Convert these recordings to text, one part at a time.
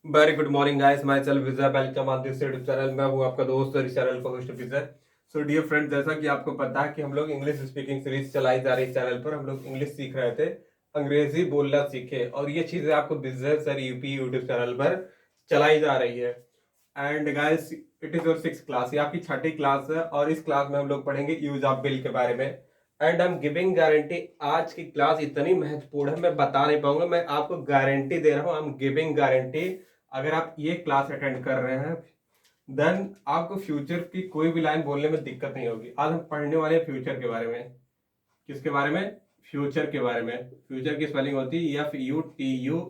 Very good morning guys, my self Vijay, welcome on this YouTube channel. मैं हूं आपका दोस्त और इस चैनल का होस्ट विजय। सो डियर फ्रेंड्स, जैसा कि आपको पता है कि हम लोग इंग्लिश स्पीकिंग सीरीज चलाई जा रही है चैनल पर। हम लोग इंग्लिश सीख रहे थे, अंग्रेजी बोलना सीखे, और ये चीजें आपको business sir UP YouTube channel पर चलाई जा रही है। And guys, it is your 6th class, ये आपकी 6ठी क्लास है, और इस क्लास में हम लोग पढ़ेंगे यूज ऑफ बिल के बारे में। And I am giving guarantee, आज की क्लास इतनी महत्वपूर्ण है मैं बता नहीं पाऊंगा, मैं आपको गारंटी दे रहा हूँ। आई एम गिविंग गारंटी, अगर आप ये क्लास अटेंड कर रहे हैं देन आपको फ्यूचर की कोई भी लाइन बोलने में दिक्कत नहीं होगी। आज हम पढ़ने वाले हैं फ्यूचर के बारे में। किसके बारे में? फ्यूचर के बारे में। फ्यूचर की स्पेलिंग होती है FUTURE।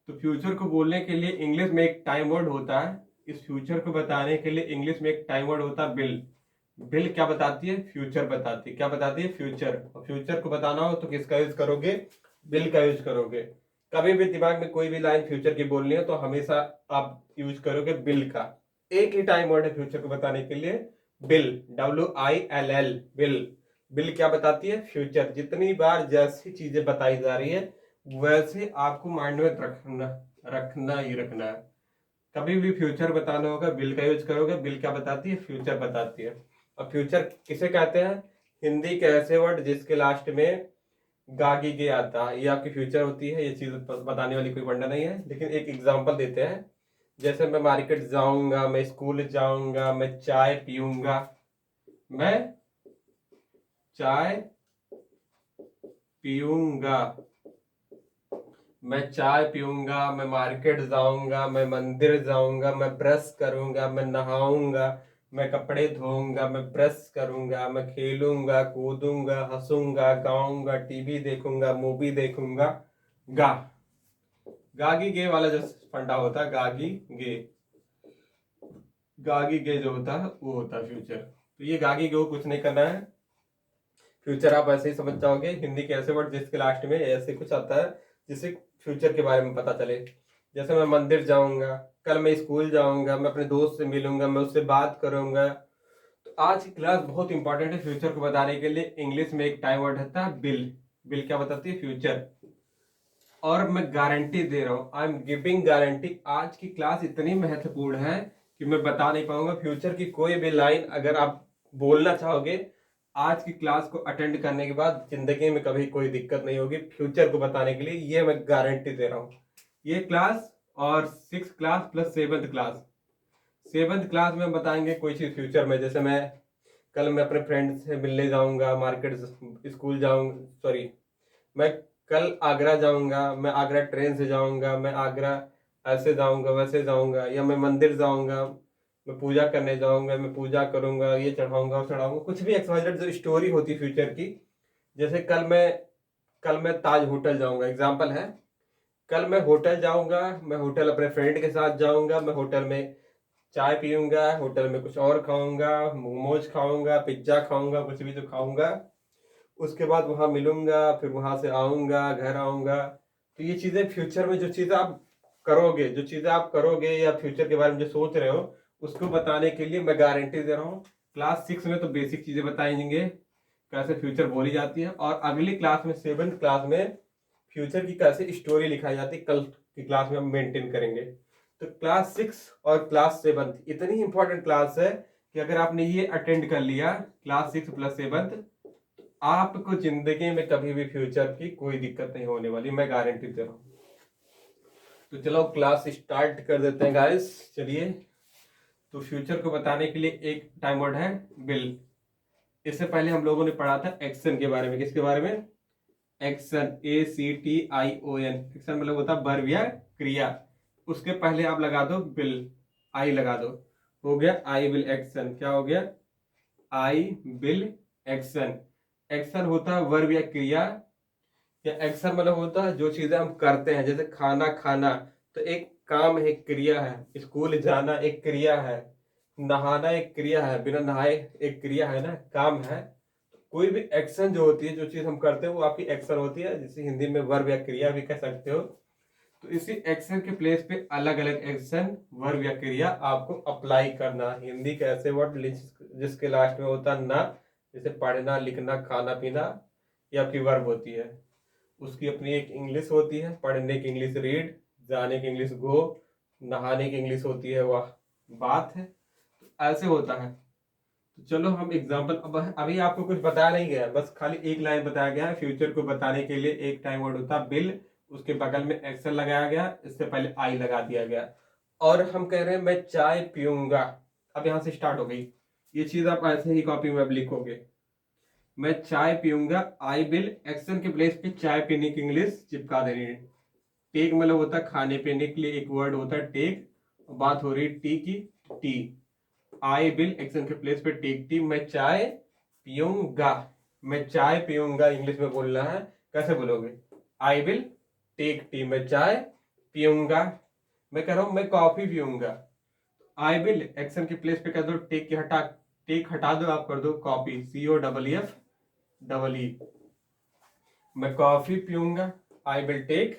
तो फ्यूचर को बोलने के लिए इंग्लिश में एक टाइम वर्ड होता है। इस फ्यूचर को बताने के लिए इंग्लिश में एक टाइम वर्ड होता है बिल। बिल क्या बताती है? फ्यूचर बताती है। क्या बताती है? फ्यूचर। फ्यूचर को बताना हो तो किसका यूज करोगे? बिल का यूज करोगे। कभी भी दिमाग में कोई भी लाइन फ्यूचर की बोलनी है तो हमेशा आप यूज करोगे बिल का। एक ही टाइम वर्ड है फ्यूचर को बताने के लिए, बिल। WILL, bill. बिल क्या बताती है? फ्यूचर। जितनी बार जैसी चीजें बताई जा रही है वैसे आपको माइंड में रखना रखना ही रखना है। कभी भी फ्यूचर बताना होगा बिल का यूज करोगे। बिल क्या बताती है? फ्यूचर बताती है। अब फ्यूचर किसे कहते हैं? हिंदी के ऐसे वर्ड जिसके लास्ट में गागी गे आता है, ये आपकी फ्यूचर होती है। ये चीज बताने वाली कोई वंडा नहीं है, लेकिन एक एग्जांपल देते हैं। जैसे मैं मार्केट जाऊंगा, मैं स्कूल जाऊंगा, मैं चाय पीऊंगा। मैं चाय पीऊंगा, मैं चाय पीऊंगा, मैं मार्केट जाऊंगा, मैं मंदिर जाऊंगा, मैं ब्रश करूंगा, मैं नहाऊंगा, मैं कपड़े धोऊंगा, मैं ब्रश करूंगा, मैं खेलूंगा, कूदूंगा, हंसूंगा, गाऊंगा, टीवी देखूंगा, मूवी देखूंगा। गा। गागी गे वाला जो फंडा होता है, गागी गे। गागी गे जो होता है वो होता है फ्यूचर। तो ये गागी गे को कुछ नहीं करना है। फ्यूचर आप ऐसे ही समझ जाओगे। हिंदी के ऐसे वर्ड जिसके लास्ट में ऐसे कुछ आता है जिससे फ्यूचर के बारे में पता चले। जैसे मैं मंदिर जाऊंगा, कल मैं स्कूल जाऊंगा, मैं अपने दोस्त से मिलूंगा, मैं उससे बात करूंगा। तो आज की क्लास बहुत इंपॉर्टेंट है फ्यूचर को बताने के लिए। इंग्लिश में एक टाइम वर्ड होता है बिल। बिल क्या बताती है? फ्यूचर। और मैं गारंटी दे रहा हूं, आई एम गिविंग गारंटी, आज की क्लास इतनी महत्वपूर्ण है कि मैं बता नहीं पाऊंगा। फ्यूचर की कोई भी लाइन अगर आप बोलना चाहोगे आज की क्लास को अटेंड करने के बाद जिंदगी में कभी कोई दिक्कत नहीं होगी फ्यूचर को बताने के लिए, ये मैं गारंटी दे रहा हूँ। ये क्लास और 6th class plus 7th class. 7th class में हम बताएंगे कोई चीज फ्यूचर में। जैसे मैं कल मैं अपने फ्रेंड से मिलने जाऊंगा, मार्केट स्कूल जाऊंगा, सॉरी, मैं कल आगरा जाऊंगा, मैं आगरा ट्रेन से जाऊंगा, मैं आगरा ऐसे जाऊंगा वैसे जाऊंगा, या मैं मंदिर जाऊंगा, मैं पूजा करने जाऊंगा, मैं पूजा करूंगा, ये चढ़ाऊंगा चढ़ाऊंगा, कुछ भी एक्सवाइजेड जो स्टोरी होती है फ्यूचर की। जैसे कल मैं ताज होटल जाऊंगा, एग्जाम्पल है। कल मैं होटल जाऊंगा, मैं होटल अपने फ्रेंड के साथ जाऊंगा, मैं होटल में चाय पीऊंगा, होटल में कुछ और खाऊंगा, मोमोज खाऊंगा, पिज्जा खाऊंगा, कुछ भी जो खाऊंगा। उसके बाद वहां मिलूंगा, फिर वहां से आऊंगा, घर आऊंगा। तो ये चीजें फ्यूचर में जो चीजें आप करोगे, जो चीजें आप करोगे या फ्यूचर के बारे में जो सोच रहे हो उसको बताने के लिए मैं गारंटी दे रहा हूँ। क्लास 6 में तो बेसिक चीजें बताएंगे कैसे फ्यूचर बोली जाती है, और अगली क्लास में 7th क्लास में फ्यूचर की कैसे स्टोरी लिखाई जाती है कल की क्लास में हम मेंटेन करेंगे। तो क्लास 6 और क्लास 7 इतनी इंपॉर्टेंट क्लास है कि अगर आपने ये अटेंड कर लिया क्लास 6 प्लस 7, आपको जिंदगी में कभी भी फ्यूचर की कोई दिक्कत नहीं होने वाली, मैं गारंटी दे रहा हूँ। तो चलो क्लास स्टार्ट कर देते हैं गाइस, चलिए। तो फ्यूचर को बताने के लिए एक टाइम वर्ड है बिल। इससे पहले हम लोगों ने पढ़ा था एक्शन के बारे में। किसके बारे में? Action, ACTION। एक्शन मतलब होता है वर्ब या क्रिया। उसके पहले आप लगा दो बिल, आई लगा दो, हो गया आई विल एक्शन। क्या हो गया? I will action. एक्शन होता है वर्ब या क्रिया, या एक्शन मतलब होता है जो चीजें हम करते हैं। जैसे खाना खाना तो एक काम है, एक क्रिया है। स्कूल जाना एक क्रिया है। नहाना एक क्रिया है, बिना नहाए एक क्रिया है ना, काम है। कोई भी एक्शन जो होती है, जो चीज हम करते हैं वो आपकी एक्शन होती है, जिसे हिंदी में वर्ब या क्रिया भी कह सकते हो। तो इसी एक्शन के प्लेस पे अलग अलग एक्शन वर्ब या क्रिया आपको अप्लाई करना। हिंदी के ऐसे वर्ड जिसके लास्ट में होता ना, जैसे पढ़ना, लिखना, खाना पीना, ये आपकी वर्ब होती है। उसकी अपनी एक इंग्लिश होती है, पढ़ने की इंग्लिश रीड, जाने की इंग्लिश गो, नहाने की इंग्लिश होती है वाह, बात है। तो ऐसे होता है। तो चलो हम एग्जांपल, अब अभी आपको कुछ बताया नहीं गया, बस खाली एक लाइन बताया गया है। फ्यूचर को बताने के लिए एक टाइम वर्ड होता है बिल, उसके बगल में एक्सेल लगाया गया, इससे पहले आई लगा दिया गया। और हम कह रहे हैं मैं चाय पीऊंगा। अब यहां से स्टार्ट हो गई ये चीज, आप ऐसे ही कॉपी में अब लिखोगे, मैं चाय पीऊंगा, आई विल, एक्शन के प्लेस पे चाय पीने की इंग्लिश चिपका देनी है। टेक मतलब होता है खाने पीने के लिए एक वर्ड होता है टेक, बात हो रही है टी की, टी। आई विल एक्शन के प्लेस पे टेक टी, मैं चाय पीऊंगा, मैं चाय पीऊंगा इंग्लिश में बोलना है। कैसे बोलोगे? आई विल टेक टी, मैं चाय पीऊंगा। मैं कह रहा हूं मैं कॉफी पीऊंगा, आई विल एक्शन के प्लेस पे कर दो टेक की, हटा, टेक हटा दो, आप कर दो कॉपी, COFF, मैं कॉफी पीऊंगा, आई विल टेक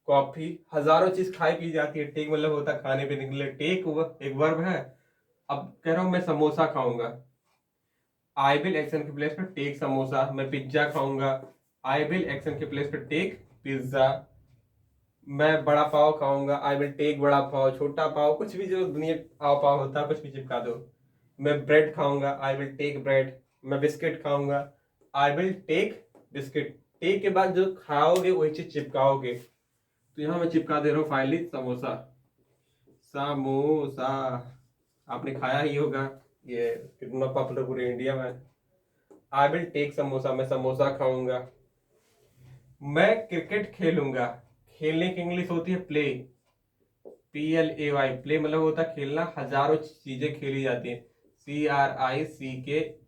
कॉफी। हजारों चीज खाई पी जाती है, टेक मतलब होता है खाने पीने के लिए, टेक एक वर्ब है। अब कह रहा हूं मैं समोसा खाऊंगा, आई विल एक्शन के प्लेस पे टेक समोसा। मैं पिज्जा खाऊंगा, आई विल एक्शन के प्लेस पे टेक पिज्जा। मैं बड़ा पाव खाऊंगा, आई विल टेक बड़ा पाव, छोटा पाव, कुछ भी जो दुनिया पाव पाव होता है कुछ भी चिपका दो। मैं ब्रेड खाऊंगा, आई विल टेक ब्रेड। मैं बिस्किट खाऊंगा, I will take biscuit. Take के बाद जो खाओगे वही चीज चिपकाओगे। तो यहाँ मैं चिपका दे रहा हूँ फाइनली समोसा, समोसा। आपने खाया ही होगा, ये कितना पॉपुलर पूरे इंडिया में। आई विल टेक समोसा, मैं समोसा खाऊंगा। मैं क्रिकेट खेलूंगा, खेलने की इंग्लिश होती है प्ले, PLAY, प्ले मतलब होता है खेलना, हजारों चीजें खेली जाती है, CRICKET।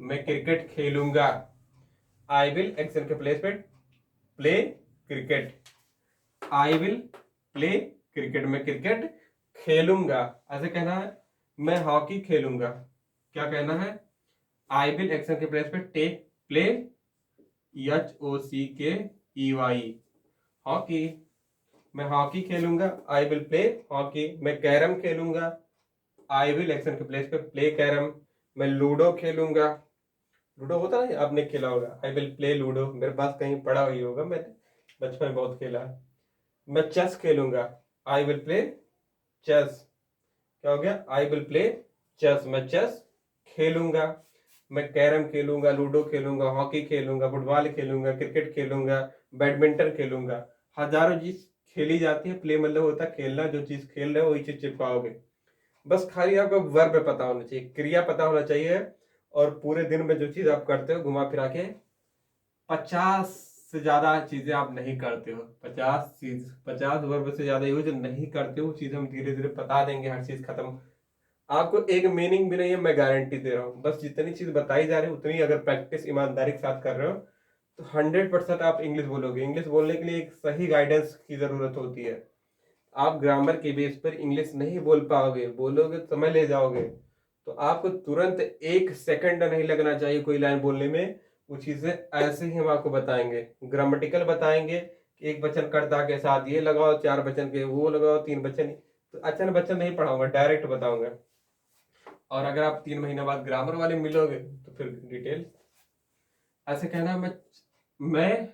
मैं क्रिकेट खेलूंगा, आई विल एक्शन के प्लेस पे play cricket, I will play cricket, मैं क्रिकेट खेलूंगा। ऐसे कहना है मैं हॉकी खेलूंगा, क्या कहना है? आई विल एक्शन के प्लेस पे टेक प्ले, HOCKEY, हॉकी। मैं हॉकी खेलूंगा, आई विल प्ले हॉकी। मैं कैरम खेलूंगा, आई विल एक्शन के प्लेस पे प्ले कैरम। मैं लूडो खेलूंगा, लूडो होता है आपने खेला होगा, आई विल प्ले लूडो, मेरे पास कहीं पड़ा हुई होगा, मैंने बचपन में बहुत खेला है। मैं चेस खेलूंगा, आई विल प्ले चेस। क्या हो गया? आई विल प्ले चेस, मैं चेस खेलूंगा। मैं कैरम खेलूंगा, लूडो खेलूंगा, हॉकी खेलूंगा, फुटबॉल खेलूंगा, क्रिकेट खेलूंगा, बैडमिंटन खेलूंगा। हजारों चीज खेली जाती है, प्ले मतलब होता है खेलना, जो चीज खेल रहे हो वही चीज चिपकाओगे। बस खाली आपको वर्ब पता होना चाहिए, क्रिया पता होना चाहिए। और पूरे दिन में जो चीज आप करते हो घुमा फिरा के 50 से ज्यादा चीजें आप नहीं करते हो, 50 वर्ब से ज्यादा यूज नहीं करते हो, चीज हम धीरे धीरे बता देंगे, हर चीज खत्म। आपको एक मीनिंग भी नहीं है, मैं गारंटी दे रहा हूँ। बस जितनी चीज बताई जा रही है उतनी अगर प्रैक्टिस ईमानदारी के साथ कर रहे हो तो 100% आप इंग्लिश बोलोगे। इंग्लिश बोलने के लिए एक सही गाइडेंस की जरूरत होती है। आप ग्रामर के बेस पर इंग्लिश नहीं बोल पाओगे, बोलोगे तो समय ले जाओगे। तो आपको तुरंत 1 सेकंड नहीं लगना चाहिए कोई लाइन बोलने में। वो चीजें ऐसे ही हम आपको बताएंगे, ग्रामेटिकल बताएंगे कि एक वचन कर्ता के साथ ये लगाओ, 4 वचन के वो लगाओ, 3 वचन। तो अचन वचन नहीं पढ़ाऊंगा, डायरेक्ट बताऊंगा। और अगर आप 3 महीने बाद ग्रामर वाले मिलोगे तो फिर डिटेल। ऐसे कहना मैं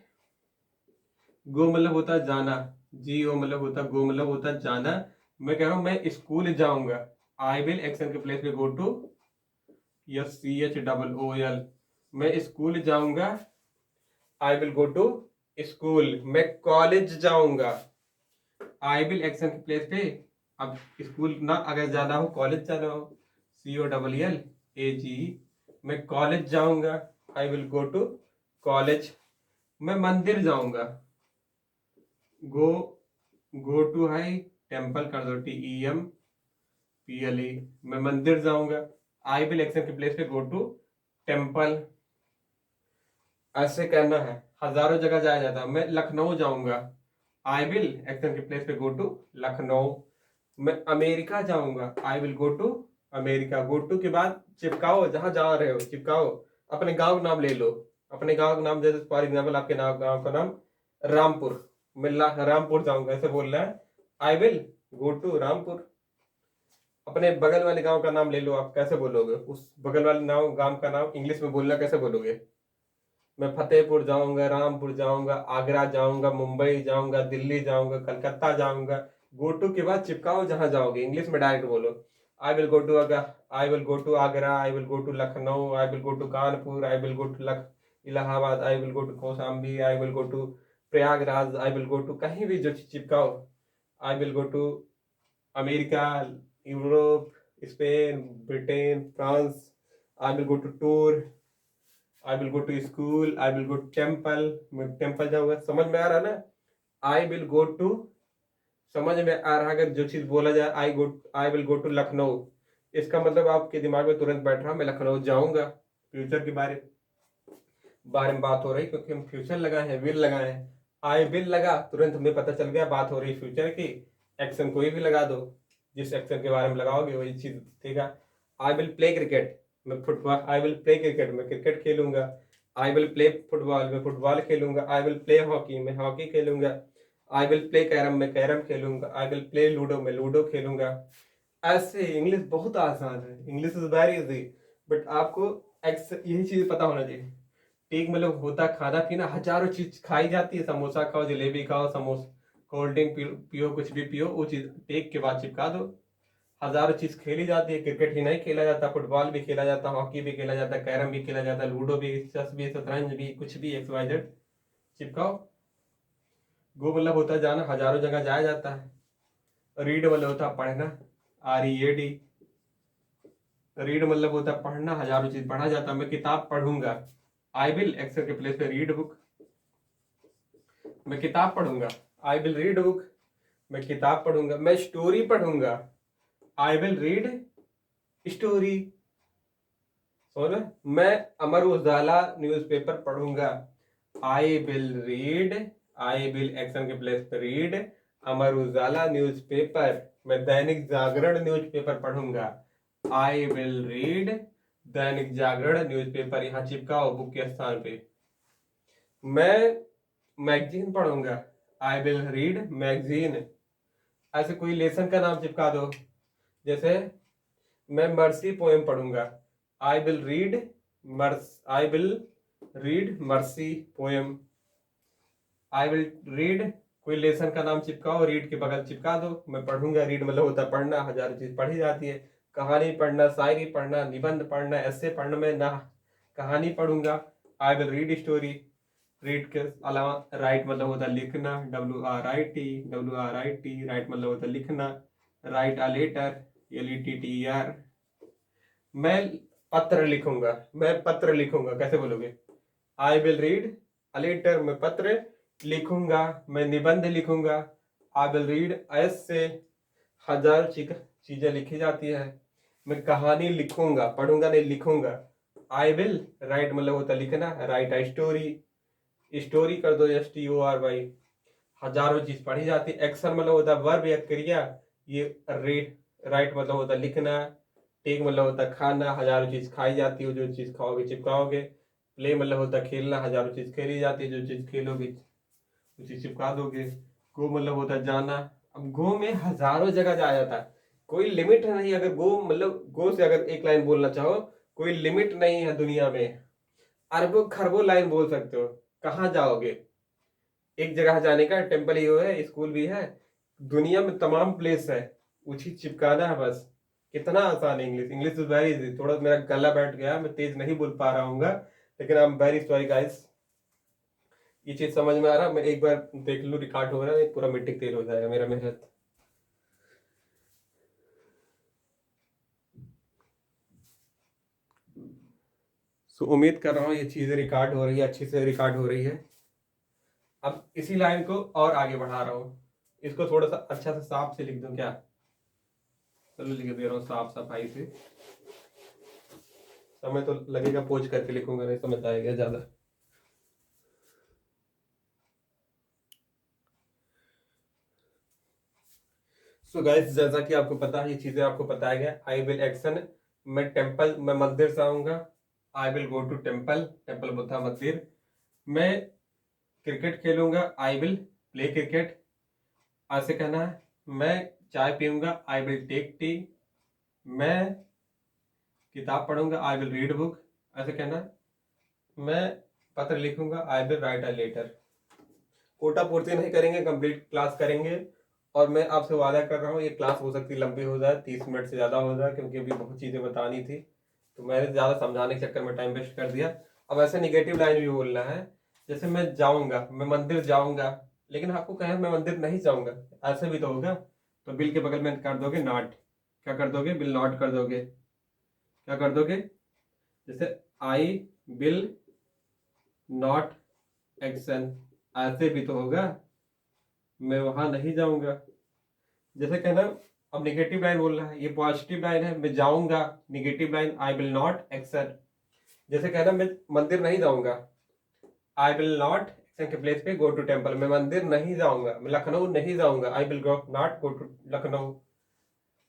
गो मतलब होता है जाना, GO मतलब होता है गो मतलब होता है जाना। मैं कह रहा हूं मैं स्कूल जाऊंगा, आई विल एक्शन के प्लेस पे गो टू, SCHOOL। मैं स्कूल जाऊंगा, I will go to school. मैं कॉलेज जाऊंगा, आई विल एक्शन के प्लेस पे, अब स्कूल ना अगर जाना हो, कॉलेज जाना हो, COLLAGE। मैं कॉलेज जाऊंगा, I will go to college. मैं मंदिर जाऊंगा, गो गो टू है टेम्पल कर दो, TEMPLE। मैं मंदिर जाऊंगा, आई विल एक्शन के प्लेस पे गो टू टेम्पल। ऐसे करना है, हजारों जगह जाया जाता है। मैं लखनऊ जाऊंगा, आई विल एक्शन के प्लेस पे गो टू लखनऊ। मैं अमेरिका जाऊंगा, I will go to America. Go to के बाद चिपकाओ, जहां जा रहे हो चिपकाओ। अपने गांव का नाम ले लो, अपने गांव का नाम, जैसे फॉर एग्जाम्पल आपके नाम, गांव का नाम रामपुर। मैं रामपुर जाऊंगा, ऐसे बोलना है, I will go to Rampur. अपने बगल वाले गांव का नाम ले लो, आप कैसे बोलोगे? उस बगल वाले गांव का नाम इंग्लिश में बोलना कैसे बोलोगे? मैं फतेहपुर जाऊंगा, रामपुर जाऊंगा, आगरा जाऊंगा, मुंबई जाऊंगा, दिल्ली जाऊंगा, कलकत्ता जाऊंगा। गो टू के बाद चिपकाओ जहां जाओगे, इंग्लिश में डायरेक्ट बोलो। I will go to I will go to Agra, I will go to Lucknow, I will go to Kanpur, I will go to Allahabad, I will go to Kaushambi, I will go to Prayagraj, I will go to, कहीं भी जो चीज चिपकाओ। I will go to America, Europe, Spain, Britain, France. I will go to tour, I will go to school, I will go to temple, मैं temple जाऊंगा। समझ में आ रहा ना? आई विल गो टू, समझ में आ रहा? अगर जो चीज बोला जाए I will go to Lucknow, इसका मतलब आपके दिमाग में तुरंत बैठ रहा मैं लखनऊ जाऊंगा। फ्यूचर के बारे बारे में बात हो रही, क्योंकि हम फ्यूचर लगाए हैं, विल लगाए हैं। आई विल लगा, तुरंत हमें पता चल गया बात हो रही फ्यूचर की। एक्शन कोई भी लगा दो, जिस एक्शन के बारे में लगाओगे वही चीज दिखेगा। आई विल प्ले क्रिकेट, मैं football, I will play cricket, मैं क्रिकेट खेलूंगा। आई विल प्ले फुटबॉल, मैं फुटबॉल खेलूंगा। आई विल प्ले हॉकी, मैं हॉकी खेलूंगा। आई विल प्ले कैरम, मैं कैरम खेलूंगा। आई विल प्ले लूडो, मैं लूडो खेलूंगा। ऐसे इंग्लिश बहुत आसान है, English is very easy, but आपको यही चीज पता होना चाहिए। टेक मतलब होता खाना पीना, हजारों चीज खाई जाती है, समोसा खाओ, जलेबी खाओ, समोसा, कोल्ड ड्रिंक पियो, कुछ भी पियो, वो चीज टेक के बाद चिपका दो। हजारों चीज खेली जाती है, क्रिकेट ही नहीं खेला जाता, फुटबॉल भी खेला जाता, हॉकी भी खेला जाता, कैरम भी खेला जाता, लूडो भी, चेस भी, शतरंज भी, कुछ भी, एक्स वाई जेड चिपकाओ। गो मतलब होता है जाना, हजारों जगह जाया जाता है। रीड मतलब होता है पढ़ना, READ। रीड मतलब होता है पढ़ना, हजारों चीज पढ़ा जाता है। मैं किताब पढ़ूंगा, आई विल एक्सेल के प्लेस पे रीड बुक, मैं किताब पढ़ूंगा। आई विल रीड बुक, मैं किताब पढ़ूंगा। मैं स्टोरी पढ़ूंगा, आई विल रीड स्टोरी। सोना, मैं अमर उजाला न्यूज़पेपर पढ़ूंगा, आई will read, I will action के प्लेस पे रीड अमर उजाला न्यूज़पेपर। मैं दैनिक जागरण न्यूज़पेपर पढ़ूंगा, आई will read Dainik Jagran newspaper, यहां चिपकाओ बुक के स्थान पे। मैं मैगजीन पढ़ूंगा, आई विल रीड मैगजीन। ऐसे कोई लेसन का नाम चिपका दो, जैसे मैं मर्सी पोएम पढ़ूंगा, आई will read I will read mercy poem. I will read, कोई लेसन का नाम चिपकाओ, रीड के बगल चिपका दो। मैं पढ़ूंगा, रीड मतलब होता है पढ़ना, हजारों चीज पढ़ी जाती है। कहानी पढ़ना, शायरी पढ़ना, निबंध पढ़ना, ऐसे पढ़ना, मैं ना कहानी पढ़ूंगा, आई विल रीड स्टोरी। रीड के अलावा राइट मतलब होता है लिखना, WRIT, राइट मतलब होता है लिखना। Write a letter, LETTER। मैं पत्र लिखूंगा, मैं पत्र लिखूंगा, कैसे बोलोगे? I will read a letter, मैं पत्र लिखूंगा। मैं निबंध लिखूंगा, आई विल रीड ऐसे, हजार चीजें लिखी जाती है। मैं कहानी लिखूंगा, पढ़ूंगा नहीं, लिखूंगा, आई विल राइट मतलब होता है लिखना, राइट अ स्टोरी, स्टोरी कर दो, STORY। हजारों चीज पढ़ी जाती है। एक्शन मतलब होता है वर्ब या क्रिया, ये रीड, राइट मतलब होता है लिखना, टेक मतलब होता है खाना, हजारों चीज खाई जाती है, जो चीज खाओगे चिपकाओगे। प्ले मतलब होता है खेलना, हजारों चीज खेली जाती है, जो चीज खेलोगे वो चीज चिपका दोगे। गो मतलब होता है जाना। अब गो में हजारों जगह जाया जाता है, कोई लिमिट नहीं। अगर गो मतलब गो से अगर एक लाइन बोलना चाहो, कोई लिमिट नहीं है दुनिया में, अरबों खरबों लाइन बोल सकते हो। कहाँ जाओगे? एक जगह जाने का, टेम्पल ही है, स्कूल भी है, दुनिया में तमाम प्लेस है, उसी चिपकाना है बस। कितना आसान है English, English is very easy. थोड़ा मेरा गला बैठ गया, मैं तेज नहीं बोल पा रहा हूँ, लेकिन I am very sorry guys. ये चीज समझ में आ रहा, मैं एक बार देख लूँ रिकॉर्ड हो रहा है, पूरा मिट्टी तेल हो जाएगा मेरा मेहनत। उम्मीद कर रहा हूँ ये चीजें रिकॉर्ड हो रही है, अच्छी से रिकॉर्ड हो रही है। अब इसी लाइन को और आगे बढ़ा रहा हूँ, इसको थोड़ा सा अच्छा से साफ से लिख दूं क्या? चलो लिख दे रहा हूँ साफ सफाई से। समय तो लगेगा, पोज करके लिखूंगा, नहीं समझ आएगा ज्यादा। सो गाइस, जैसा कि आपको पता है, ये चीजें आपको बताया गया। आई विल एक्शन, मैं मंदिर से आऊंगा, I will go to temple, temple Buddha मंदिर। मैं क्रिकेट खेलूंगा, आई विल प्ले क्रिकेट, ऐसे कहना है। मैं चाय पीऊंगा, आई विल टेक टी। मैं किताब पढ़ूंगा, आई विल रीड बुक, ऐसे कहना है। मैं पत्र लिखूंगा, I will write a letter. Quota पूर्ति नहीं करेंगे, कंप्लीट क्लास करेंगे। और मैं आपसे वादा कर रहा हूँ ये क्लास हो सकती लंबी हो जाए, 30 मिनट से ज़्यादा हो जाए, क्योंकि अभी बहुत चीज़ें बतानी थी तो मैंने ज़्यादा समझाने के चक्कर में टाइम वेस्ट कर दिया। अब ऐसे निगेटिव लाइन भी बोलना है, जैसे मैं जाऊँगा, मैं मंदिर जाऊँगा, लेकिन आपको कहें मैं मंदिर नहीं जाऊँगा, ऐसे भी तो होगा। तो बिल के बगल में कर दोगे नॉट, क्या कर दोगे, बिल नॉट कर दोगे, क्या कर दोगे, जैसे आई विल नॉट एक्शन, ऐसे भी तो होगा, मैं वहां नहीं जाऊंगा। जैसे कहना, अब निगेटिव लाइन बोल रहा है, ये पॉजिटिव लाइन है, मैं जाऊंगा, negative line I will not action. जैसे कहना मैं मंदिर नहीं जाऊंगा, आई विल नॉट एक्शन के प्लेस पे गो टू टेम्पल, मैं मंदिर नहीं जाऊंगा, मैं लखनऊ नहीं जाऊंगा, I will not go to Lucknow.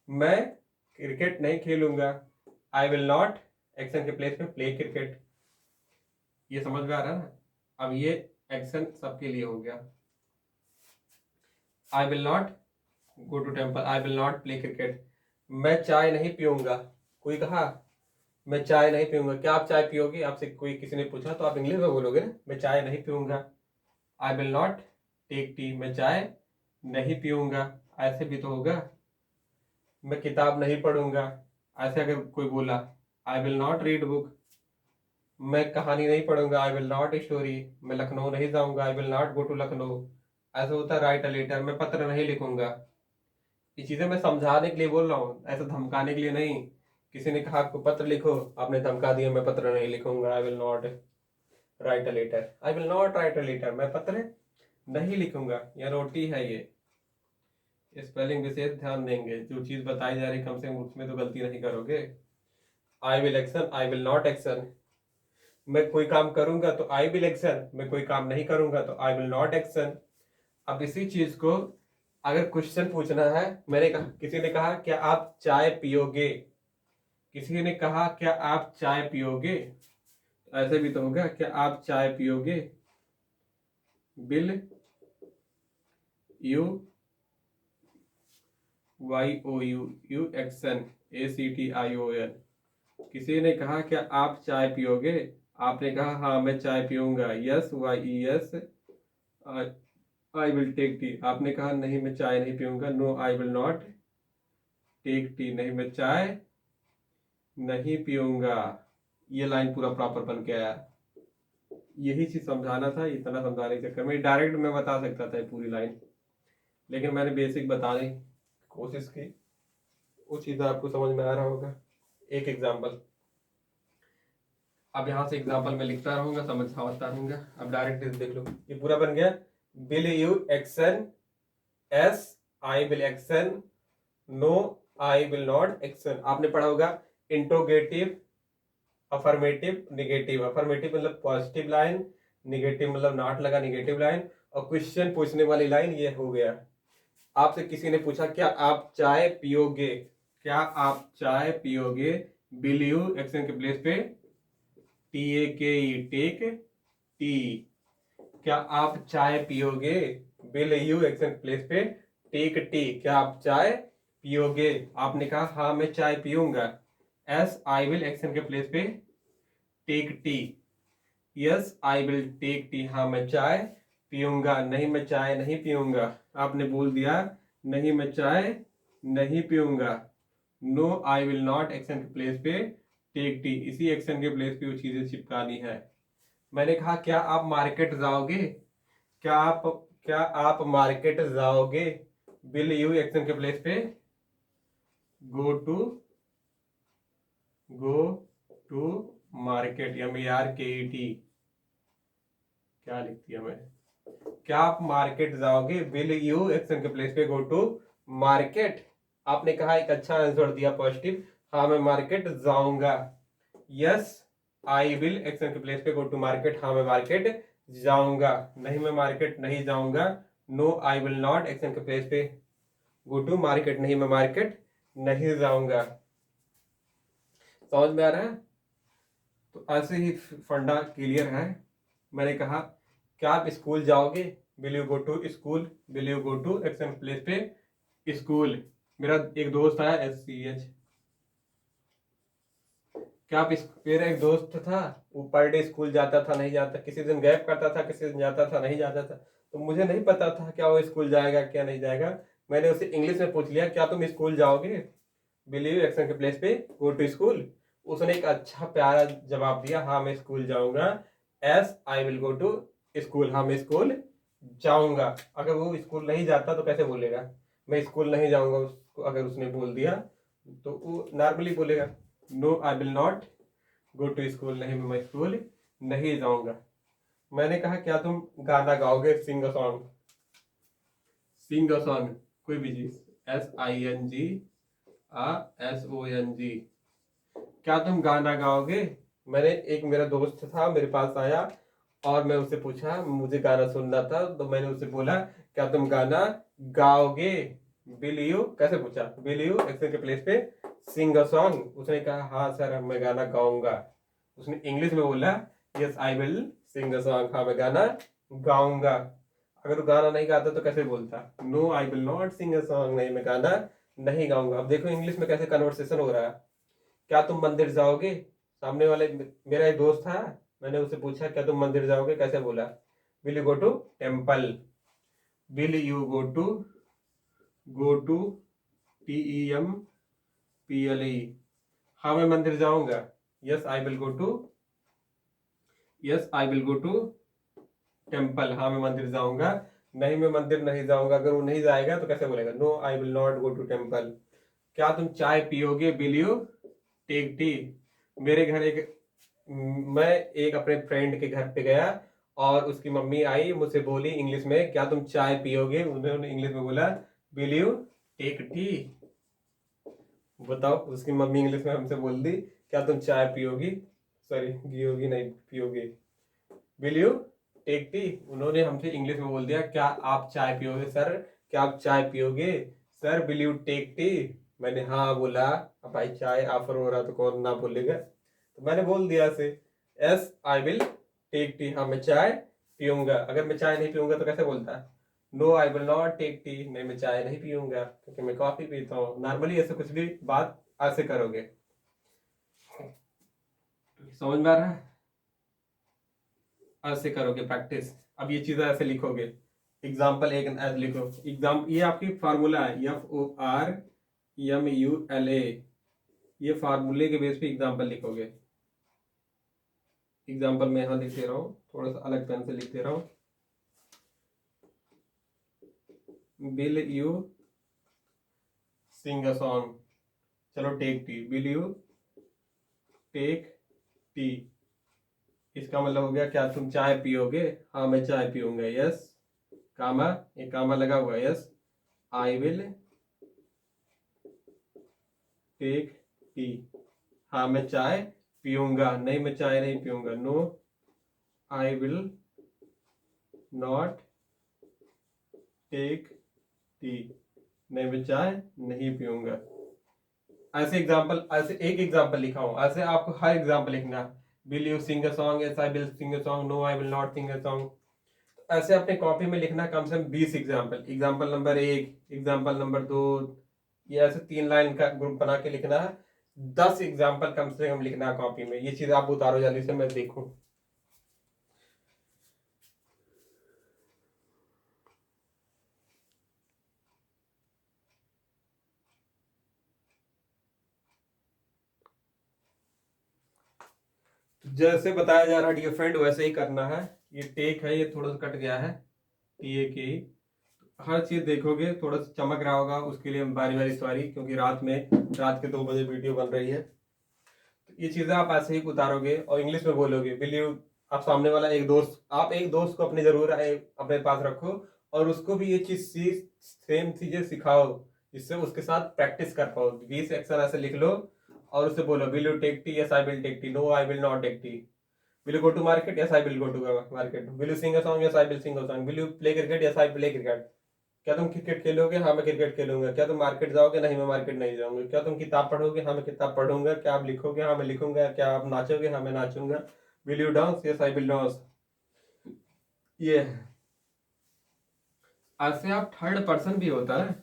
मैं क्रिकेट नहीं खेलूंगा, आई विल नॉट एक्शन के प्लेस पे प्ले क्रिकेट। ये समझ में आ रहा है ना। अब ये एक्शन सबके लिए हो गया। I will not go to temple, I will not play cricket. मैं चाय नहीं पीऊंगा, कोई कहा मैं चाय नहीं पीऊंगा, क्या आप चाय पियोगे, आपसे कोई किसी ने पूछा तो आप इंग्लिश में बोलोगे ना, मैं चाय नहीं पीऊंगा। I will not take tea, मैं चाय नहीं पीऊंगा, ऐसे भी तो होगा। मैं किताब नहीं पढ़ूंगा, ऐसे अगर कोई बोला, आई विल नॉट रीड बुक। मैं कहानी नहीं पढ़ूंगा, आई विल नॉट स्टोरी। मैं लखनऊ नहीं जाऊंगा, I will not go to Lucknow. ऐसा होता है राइट अ लेटर, मैं पत्र नहीं लिखूंगा। ये चीजें मैं समझाने के लिए बोल रहा हूँ, ऐसा धमकाने के लिए नहीं। किसी ने कहा आपको पत्र लिखो, आपने धमका दिया मैं पत्र नहीं लिखूंगा, I will not write a letter, I will not write a letter, मैं पत्र नहीं लिखूंगा। यह रोटी है ये स्पेलिंग विशेष ध्यान देंगे, जो चीज बताई जा रही कम से कम उसमें तो गलती नहीं करोगे। आई will action, I will not action. मैं कोई काम करूंगा तो आई विल एक्शन, मैं कोई काम नहीं करूंगा तो आई विल नॉट एक्शन। अब इसी चीज को अगर क्वेश्चन पूछना है, मैंने कहा, किसी ने कहा क्या आप चाय पियोगे, किसी ने कहा क्या आप चाय पियोगे, ऐसे भी तो होगा, क्या आप चाय पियोगे, will you Y O U, you action A C T I O N. किसी ने कहा क्या आप चाय पियोगे, आपने कहा हाँ मैं चाय पीऊंगा, yes Y E S, I will take tea. आपने कहा नहीं मैं चाय नहीं पीऊंगा, no I will not take tea, नहीं मैं चाय नहीं पीऊंगा। ये लाइन पूरा प्रॉपर बन के आया। यही चीज समझाना था, इतना समझाने के चक्कर में डायरेक्ट मैं बता सकता था पूरी लाइन, लेकिन मैंने बेसिक बताने की कोशिश की। वो चीज आपको समझ में आ रहा होगा। एक एग्जाम्पल, अब यहाँ से एग्जाम्पल में लिखता रहूंगा, समझाता रहूंगा। अब डायरेक्ट देख लो, ये पूरा बन गया। Will you action, yes I will action, no I will not action. आपने पढ़ा होगा इंट्रोगेटिव, अफर्मेटिव, निगेटिव। अफर्मेटिव मतलब पॉजिटिव लाइन, निगेटिव मतलब नॉट लगा निगेटिव लाइन, और क्वेश्चन पूछने वाली लाइन ये हो गया। आपसे किसी ने पूछा क्या आप चाय पियोगे, क्या आप चाय पियोगे, विल यू एक्शन के प्लेस पे T A K E, take tea. क्या आप चाय पियोगे, विल यू एक्शन के प्लेस पे टेक टी, क्या आप चाय पियोगे, आपने कहा हाँ मैं चाय पीऊंगा, एस आई विल एक्शन के प्लेस पे take tea, yes I will take tea, हाँ मैं चाय पीऊंगा, नहीं मैं चाय नहीं पीऊंगा। आपने बोल दिया नहीं मैं चाय नहीं पीऊंगा, no I will not action के प्लेस पे टेक टी, इसी एक्शन के प्लेस पे वो चीजें चिपकानी है। मैंने कहा क्या आप मार्केट जाओगे, क्या आप क्या आप मार्केट जाओगे, विल यू एक्शन के प्लेस पे go to, go to market, M A R K E T, क्या लिखती है मैं, क्या आप मार्केट जाओगे, विल यू एक्शन के प्लेस पे गो टू मार्केट। आपने कहा एक अच्छा आंसर दिया पॉजिटिव, हाँ मैं मार्केट जाऊंगा, यस आई विल एक्शन के प्लेस पे गो टू मार्केट, हाँ मैं मार्केट जाऊंगा, नहीं मैं मार्केट नहीं जाऊंगा, no I will not action के प्लेस पे गो टू मार्केट, नहीं मैं मार्केट नहीं जाऊंगा। समझ में आ रहा है। तो ऐसे ही फंडा क्लियर है। मैंने कहा क्या आप स्कूल जाओगे, will you go to school, will you go to action place पे स्कूल। मेरा एक दोस्त आया SCH, क्या आप मेरा एक दोस्त था, वो पर डे स्कूल जाता था नहीं जाता, किसी दिन गैप करता था, किसी दिन जाता था नहीं जाता था, तो मुझे नहीं पता था क्या वो स्कूल जाएगा क्या नहीं जाएगा। मैंने उसे इंग्लिश में पूछ लिया, क्या तुम स्कूल जाओगे, विल यू एक्शन के प्लेस पे गो टू स्कूल। उसने एक अच्छा प्यारा जवाब दिया, हाँ मैं स्कूल जाऊंगा, yes I will go to school, हाँ मैं स्कूल जाऊंगा। अगर वो स्कूल नहीं जाता तो कैसे बोलेगा मैं स्कूल नहीं जाऊंगा, उसको अगर उसने बोल दिया तो वो नॉर्मली बोलेगा no I will not go to school, नहीं मैं स्कूल नहीं जाऊंगा। मैंने कहा क्या तुम गाना गाओगे, सिंग a song, Singh a song, कोई भी चीज, SINGASONG, क्या तुम गाना गाओगे। मैंने, एक मेरा दोस्त था मेरे पास आया और मैं उससे पूछा, मुझे गाना सुनना था, तो मैंने उससे बोला क्या तुम गाना गाओगे, विल यू, कैसे पूछा, विल यू एक्शन के प्लेस पे सिंग अ सॉन्ग। उसने कहा हाँ सर मैं गाना गाऊंगा। उसने इंग्लिश में बोला yes I will sing a song, हाँ मैं गाना गाऊंगा। अगर वो गाना नहीं गाता तो कैसे बोलता, no I will not sing a song, नहीं मैं गाना नहीं गाऊंगा। अब देखो इंग्लिश में कैसे कन्वर्सेशन हो रहा है। क्या तुम मंदिर जाओगे, सामने वाले मेरा एक दोस्त था, मैंने उससे पूछा क्या तुम मंदिर जाओगे, कैसे बोला, will you go to temple, will you go to TEMPLE, हाँ मैं मंदिर जाऊंगा, yes I will go to, yes I will go to temple, हाँ मैं मंदिर जाऊंगा, नहीं मैं मंदिर नहीं जाऊंगा। अगर वो नहीं जाएगा तो कैसे बोलेगा, no I will not go to temple. क्या तुम चाय पियोगे, विल यू टेक टी। मेरे घर एक, मैं एक अपने फ्रेंड के घर पे गया और उसकी मम्मी आई मुझसे बोली इंग्लिश में क्या तुम चाय पियोगे, उन्होंने इंग्लिश में बोला विल यू टेक टी। बताओ, उसकी मम्मी इंग्लिश में हमसे बोल दी क्या तुम चाय पियोगी, सॉरी पियोगी नहीं पियोगे, विल यू टेक टी। उन्होंने हमसे इंग्लिश में बोल दिया क्या आप चाय पियोगे सर, क्या आप चाय पियोगे sir, will you take tea. मैंने हाँ बोला, अब भाई चाय ऑफर हो रहा तो कौन ना बोलेगा, तो मैंने बोल दिया से yes I will take tea, हाँ मैं चाय पीऊंगा। अगर मैं चाय नहीं पीऊंगा तो कैसे बोलता, no I will not take tea, नहीं मैं चाय नहीं पीऊंगा क्योंकि मैं कॉफी पीता हूँ। नॉर्मली ऐसे कुछ भी बात ऐसे करोगे, समझ में आ रहा है, ऐसे करोगे प्रैक्टिस। अब ये चीजें ऐसे लिखोगे, एग्जाम्पल एक ऐसे लिखो, एग्जाम ये आपकी फार्मूला है, FORMULA, ये फार्मूले के बेस पे एग्जाम्पल लिखोगे। एग्जाम्पल मैं यहाँ लिख दे रहा हूँ, थोड़ा सा अलग पेन से लिख दे रहा हूँ, will you sing a song, चलो take tea, will you take tea, इसका मतलब हो गया क्या तुम चाय पियोगे, हाँ मैं चाय पीऊंगा, यस कामा, एक कामा लगा हुआ, yes I will take tea, हाँ मैं चाय पीऊंगा, नहीं मैं चाय नहीं पीऊंगा, no I will not take tea, नहीं मैं चाय नहीं पीऊंगा। ऐसे एग्जाम्पल, ऐसे एक एग्जाम्पल लिखा हूं, ऐसे आपको हर एग्जाम्पल लिखना, will you sing a song, yes I will sing a song, no I will not sing a song. ऐसे अपने कॉपी में लिखना कम से कम 20 example, example number 1, example number 2, ये ऐसे 3 लाइन का ग्रुप बना के लिखना है। 10 एग्जाम्पल कम से कम लिखना है कॉपी में। ये चीज आप उतारो जल्दी से मैं देखूं। जैसे बताया जा रहा है डियर फ्रेंड वैसे ही करना है। ये टेक है, ये थोड़ा सा कट गया है, टीए के, हर चीज देखोगे थोड़ा सा चमक रहा होगा, उसके लिए बारी बारी सॉरी, क्योंकि रात के 2 बजे वीडियो बन रही है। तो ये चीजें आप ऐसे ही उतारोगे और इंग्लिश में बोलोगे, विल यू, आप सामने वाला एक दोस्त, आप एक दोस्त को अपने जरूर अपने पास रखो और उसको भी ये चीज सेम चीजें सिखाओ, जिससे उसके साथ प्रैक्टिस कर पाओ। 20 एक्शन ऐसे लिख लो और उससे बोलो, will you take tea, yes I will take tea, no I will not take tea, will you go to market, yes I will go to market, will you sing a song, yes I will sing a song, will you play cricket, yes I play cricket, क्या तुम cricket खेलोगे, हाँ मैं cricket खेलूंगा, क्या तुम market जाओगे, नहीं मैं मार्केट नहीं जाऊंगा, क्या तुम किताब पढ़ोगे, हाँ मैं किताब पढ़ूंगा, क्या आप लिखोगे, हाँ मैं लिखूंगा, क्या आप नाचोगे, हाँ मैं नाचूंगा, will you dance, yes I will dance. ये ऐसे आप थर्ड पर्सन भी होता है,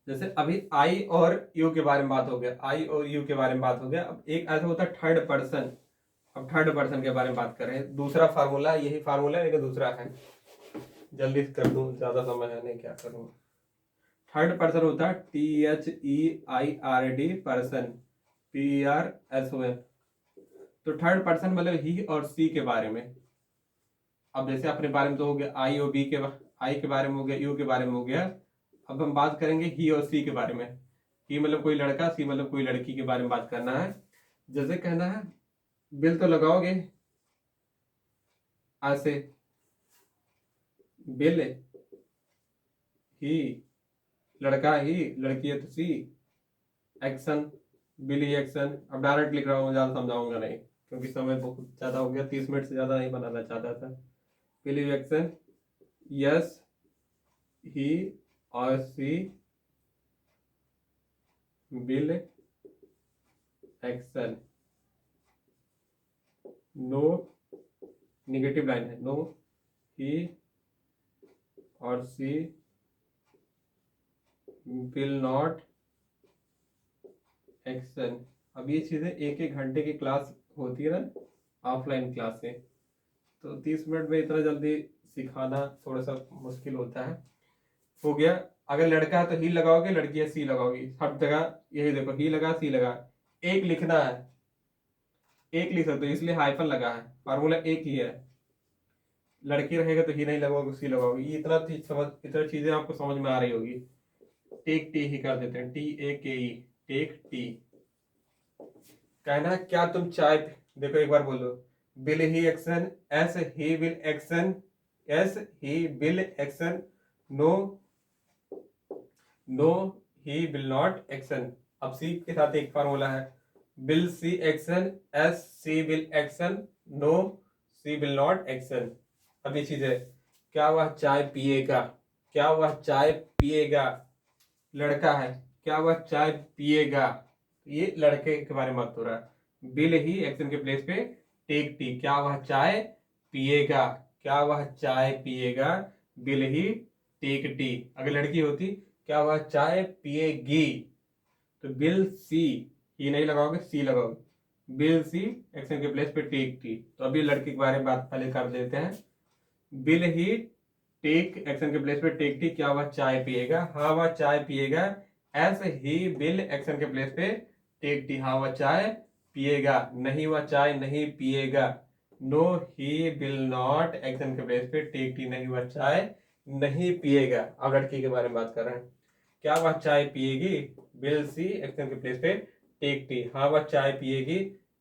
जैसे अभी आई और यू के बारे में बात हो गया, आई और यू के बारे में बात हो गया। अब एक ऐसा होता है थर्ड पर्सन। अब थर्ड पर्सन के बारे में बात कर रहे हैं। दूसरा फार्मूला, यही फार्मूला है लेकिन दूसरा है। जल्दी कर दूं, ज्यादा समय है नहीं, क्या करूं। थर्ड पर्सन होता है THEIRD पर्सन, PERSON। तो थर्ड पर्सन मतलब ही और सी के बारे में। अब जैसे अपने बारे में तो हो गया आई और बी के, आई के बारे में हो गया, यू के बारे में हो गया। अब हम बात करेंगे ही और सी के बारे में। ही मतलब कोई लड़का, सी मतलब कोई लड़की के बारे में बात करना है। जैसे कहना है बिल तो लगाओगे, ऐसे बिल ही, लड़का ही, लड़की है तो सी, एक्शन, बिल ही एक्शन। अब डायरेक्ट लिख रहा हूँ, ज्यादा समझाऊंगा नहीं क्योंकि समय बहुत ज्यादा हो गया, 30 मिनट से ज्यादा नहीं बनाना चाहता था। Will he action, yes he और she will action. No, negative line है, नो ही और सी विल नॉट एक्शन। अब ये चीजें एक एक घंटे की क्लास होती है ना, ऑफलाइन क्लास से, तो 30 मिनट में इतना जल्दी सिखाना थोड़ा सा मुश्किल होता है। हो गया। अगर लड़का है तो ही लगाओगे, लड़की है सी लगाओगी, हर जगह यही देखो, ही लगा सी लगा। एक लिखना है, एक लिख सकते हो इसलिए हाइफन लगा है, फार्मूला एक ही है। लड़की रहेगा तो ही नहीं लगाओगे, सी लगाओगे। ये इतना चीज समझ, इतना चीजें आपको समझ में आ रही होगी। टेक टी ही कर देते हैं, TAKE, टेक टी। कहना है क्या तुम चाय देखो एक बार बोलो, will he action, yes he will action, yes he will action, no, no he will not action. अब सी के साथ एक फार्मूला है, will she action, yes she will action, no she will not action. अब ये चीज है, क्या वह चाय पिएगा, क्या वह चाय पिएगा, लड़का है, क्या वह चाय पिएगा, ये लड़के के बारे में बात हो रहा है। विल ही एक्शन के प्लेस पे टेक टी, क्या वह चाय पिएगा, क्या वह चाय पिएगा, विल ही टेक टी। अगर लड़की होती क्या वह चाय पिएगी, तो विल सी, ही नहीं लगाओगे सी लगाओगे, विल सी एक्शन के प्लेस पे टेक टी। तो अभी लड़के के बारे में बात पहले कर देते हैं। विल ही टेक एक्शन के प्लेस पे टेक टी, क्या वह चाय पिएगा, हाँ वह चाय पिएगा। एस ही विल एक्शन के प्लेस पे टेक टी, हाँ वह चाय पिएगा, नहीं वह चाय नहीं पिएगा। No he will not action के प्लेस पे टेक टी, नहीं वह चाय नहीं पिएगा। अब लड़की के बारे में बात कर रहे हैं, क्या वह चाय पिएगी, विल सी एक्शन के प्लेस पे टेक टी, हाँ वह चाय पिएगी।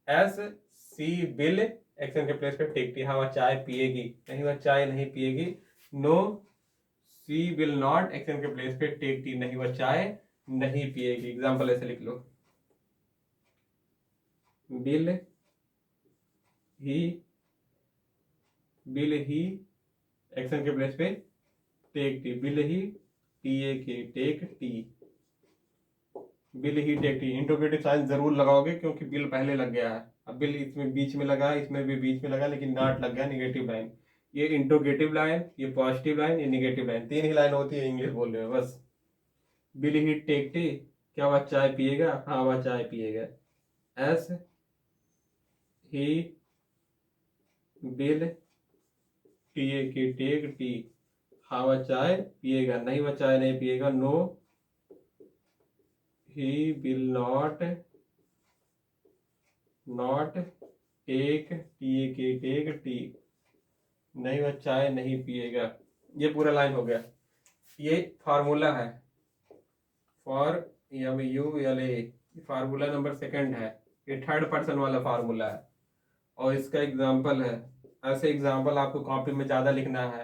एस सी विल एक्शन के प्लेस पे टेक टी, हाँ वह चाय पिएगी, नहीं वह चाय नहीं पिएगी। No she will not action के प्लेस पे टेक टी, नहीं वह चाय नहीं पिएगी। एग्जाम्पल ऐसे लिख लो, will he, will he action के प्लेस पे take tea, will he TAK take tea, will he take T. Interrogative sign जरूर लगाओगे क्योंकि बिल पहले लग गया है। अब बिल इसमें बीच में लगा, इसमें भी बीच में लगा, लेकिन नॉट लग गया, निगेटिव लाइन। ये इंट्रोगेटिव लाइन, ये पॉजिटिव लाइन, ये निगेटिव लाइन, तीन ही लाइन होती है इंग्लिश बोलने में बस। बिल ही टेक टी, क्या वह चाय पिएगा, हाँ वह चाय पिएगा। Yes he will TAK take tea, हाँ वह चाय पिएगा, नहीं वह चाय नहीं पिएगा। No he will not take TAK take tea, नहीं वह चाय नहीं पिएगा। ये पूरा लाइन हो गया। ये फार्मूला है for MULA, formula number second है। ये थर्ड पर्सन वाला फार्मूला है और इसका एग्जाम्पल है। ऐसे एग्जाम्पल आपको कॉपी में ज्यादा लिखना है।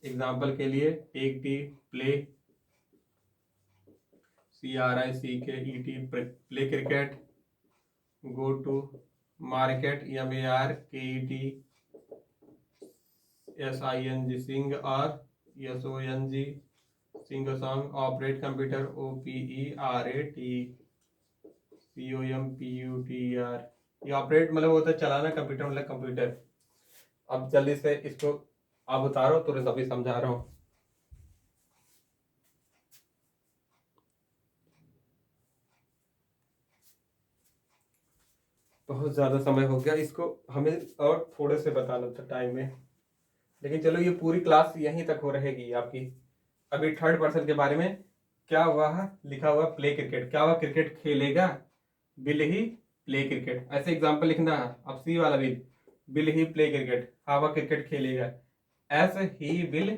एग्जाम्पल के लिए take tea, play, CRICKET play cricket, go to market, MARKET, SING sing, और SONG sing song, operate computer, OPERAT COMPUTER। ये ऑपरेट मतलब होता है चलाना, कंप्यूटर मतलब कंप्यूटर। अब जल्दी से इसको आप उतारो, तुरंत अभी समझा रहा हूँ। बहुत ज़्यादा समय हो गया, इसको हमें और थोड़े से बताना था टाइम में, लेकिन चलो ये पूरी क्लास यहीं तक हो रहेगी आपकी। अभी थर्ड पर्सन के बारे में, क्या वह लिखा हुआ प्ले क्रिकेट, क्या वह क्रिकेट खेलेगा, विल ही प्ले क्रिकेट, ऐसे एग्जाम्पल लिखना है। अब सी वाला विल ही प्ले क्रिकेट, हाँ वह क्रिकेट खेलेगा। Yes he will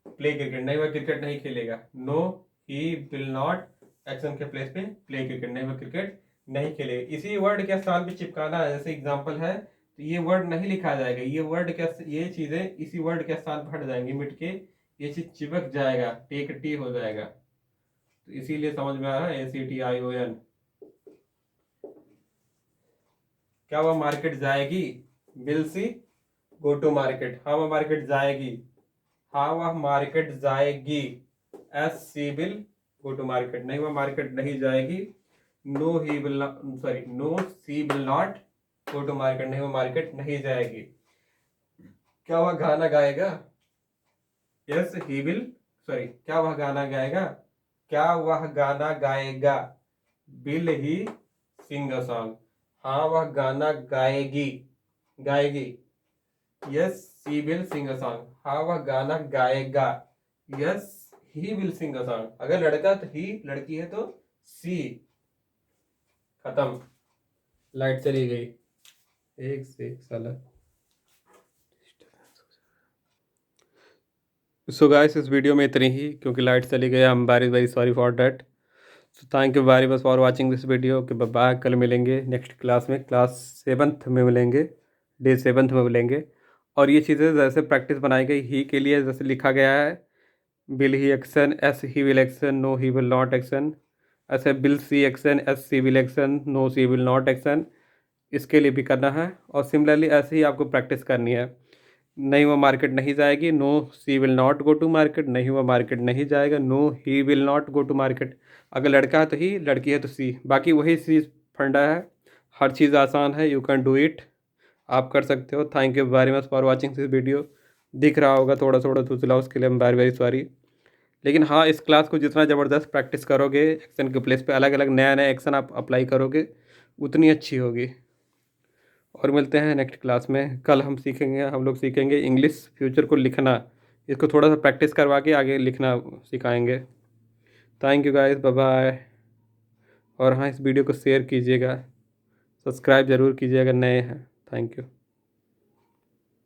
play cricket, नहीं वह क्रिकेट नहीं खेलेगा। No he will not, action के प्लेस पे प्ले क्रिकेट, नहीं वह क्रिकेट नहीं खेलेगा। इसी वर्ड के स्थान पे चिपकाना है, जैसे एग्जाम्पल है तो ये वर्ड नहीं लिखा जाएगा, ये वर्ड के, ये चीजें इसी वर्ड के स्थान पर हट जाएंगी, मिट के ये चीज चिपक जाएगा, टेक टी हो जाएगा। तो इसीलिए समझ में आया ACTION। क्या वह मार्केट जाएगी, will she go to market, हाँ वह मार्केट जाएगी, हाँ वह मार्केट जाएगी। Yes she will go to market, नहीं वह मार्केट नहीं जाएगी। No he will sorry no she will not go to market, नहीं वह मार्केट नहीं जाएगी। क्या वह गाना गाएगा, यस ही विल सॉरी क्या वह गाना गाएगा, क्या वह गाना गाएगा, will he Singh a song, हाँ वह गाना गाएगी, गाएगी। Yes she will sing a song, हाँ वह गाना गाएगा। Yes he will sing a song, अगर लड़का तो ही, लड़की है तो सी। खत्म, लाइट चली गई, एक से एक साला। सो गाइस इस वीडियो में इतनी ही, क्योंकि लाइट चली गई, I am very very sorry for that. So thank you very much for watching this video. कि बाय, कल मिलेंगे नेक्स्ट क्लास में, क्लास 7th में मिलेंगे, डे 7th में मिलेंगे। और ये चीज़ें जैसे प्रैक्टिस बनाई गई ही के लिए, जैसे लिखा गया है will he action, yes he will action, no he will not action, ऐसे will she action, yes she will action, no she will not action, इसके लिए भी करना है। और सिमिलरली ऐसे ही आपको प्रैक्टिस करनी है। नहीं वो मार्केट नहीं जाएगी, no she will not go to market, नहीं वो मार्केट नहीं जाएगा, no he will not go to market. अगर लड़का है तो ही, लड़की है तो सी, बाकी वही चीज़ फंडा है। हर चीज़ आसान है, यू कैन डू इट, आप कर सकते हो। Thank you very much for watching this video. दिख रहा होगा थोड़ा थोड़ा धुंधला, उसके लिए हम वेरी वेरी सॉरी। लेकिन हाँ, इस क्लास को जितना ज़बरदस्त प्रैक्टिस करोगे, एक्शन के प्लेस पे अलग अलग नया नया एक्शन आप अप्लाई करोगे, उतनी अच्छी होगी। और मिलते हैं नेक्स्ट क्लास में। कल हम लोग सीखेंगे इंग्लिश फ्यूचर को लिखना, इसको थोड़ा सा प्रैक्टिस करवा के आगे लिखना सिखाएंगे। Thank you guys, bye bye. और हाँ, इस वीडियो को शेयर कीजिएगा, सब्सक्राइब ज़रूर कीजिएगा, नए हैं। Thank you.